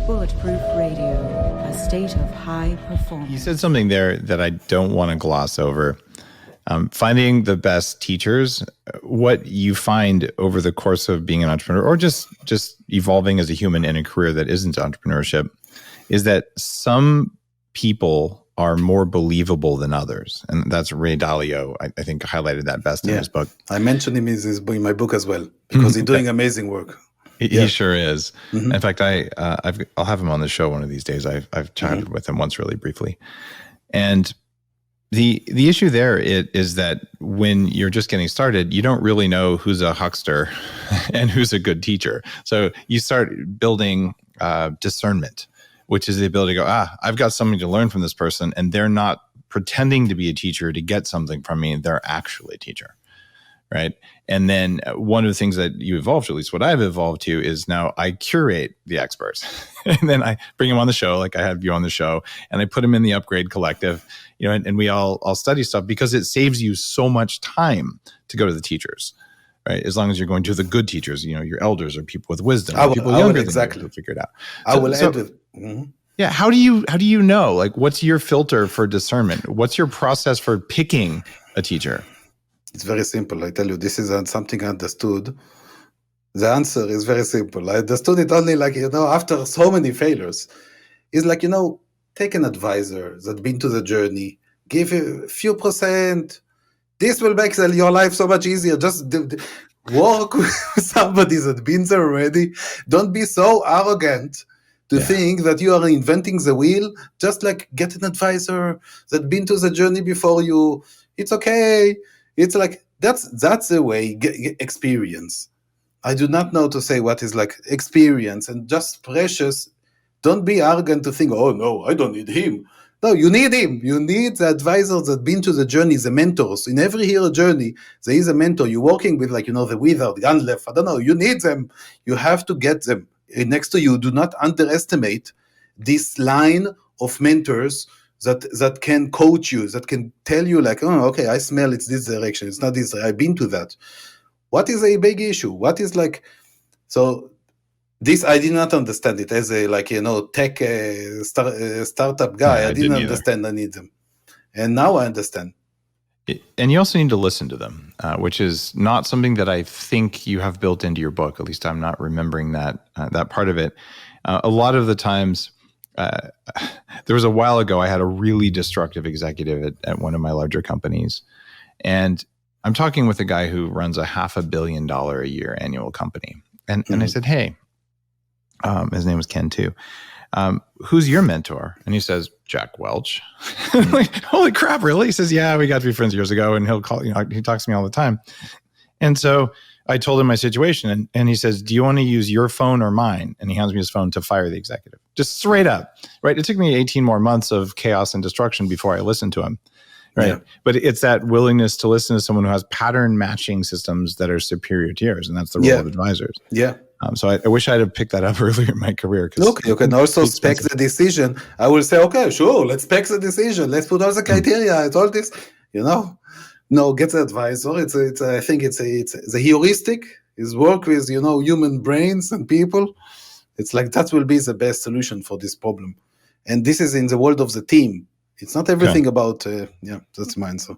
Bulletproof Radio, a state of high performance. You said something there that I don't want to gloss over. Finding the best teachers, what you find over the course of being an entrepreneur or just evolving as a human in a career that isn't entrepreneurship is that some people are more believable than others. And that's Ray Dalio, I think, highlighted that best in his book. I mentioned him in my book as well, because he's doing amazing work. He sure is. Mm-hmm. In fact, I'll have him on the show one of these days. I've chatted with him once really briefly. And the issue there is that when you're just getting started, you don't really know who's a huckster and who's a good teacher. So you start building discernment, which is the ability to go, I've got something to learn from this person, and they're not pretending to be a teacher to get something from me. They're actually a teacher, right? And then one of the things that you evolved to, at least what I've evolved to, is now I curate the experts. And then I bring them on the show, like I have you on the show, and I put them in the Upgrade Collective, and we all study stuff because it saves you so much time to go to the teachers. Right, as long as you're going to the good teachers, your elders or people with wisdom, people younger than you to figure it out. I will add it. Mm-hmm. Yeah, how do you know? Like, what's your filter for discernment? What's your process for picking a teacher? It's very simple. I tell you, this is something I understood. The answer is very simple. I understood it only after so many failures. It's like, take an advisor that's been to the journey, give a few percent. This will make your life so much easier. Just work with somebody that's been there already. Don't be so arrogant to think that you are inventing the wheel. Just get an advisor that's been to the journey before you. It's okay. It's that's the way. Experience. I do not know to say what is experience and just precious. Don't be arrogant to think, oh no, I don't need him. No, you need him. You need the advisors that been to the journey, the mentors. In every hero journey, there is a mentor. You're working with the wizard, the unleft. I don't know. You need them. You have to get them next to you. Do not underestimate this line of mentors that can coach you, that can tell you okay, I smell it's this direction. It's not this. I've been to that. What is a big issue? What is so? This I did not understand it as a tech startup guy. I didn't understand I need them, and now I understand. And you also need to listen to them, which is not something that I think you have built into your book. At least I'm not remembering that part of it. A lot of the times, there was a while ago I had a really destructive executive at one of my larger companies, and I'm talking with a guy who runs a $500 million a year annual company, and I said, hey. His name was Ken too. Who's your mentor? And he says, Jack Welch. I'm like, holy crap, really? He says, yeah, we got to be friends years ago, and he'll call, he talks to me all the time. And so I told him my situation, and he says, do you want to use your phone or mine? And he hands me his phone to fire the executive. Just straight up, right? It took me 18 more months of chaos and destruction before I listened to him. Right. Yeah. But it's that willingness to listen to someone who has pattern matching systems that are superior to yours. And that's the role of advisors. Yeah. So I wish I'd have picked that up earlier in my career. Look, you can also spec the decision. I will say, okay, sure, let's spec the decision. Let's put all the criteria. It's all this, No, get the advisor. I think it's a heuristic. Is work with human brains and people. It's that will be the best solution for this problem. And this is in the world of the team. It's not everything about, that's my answer.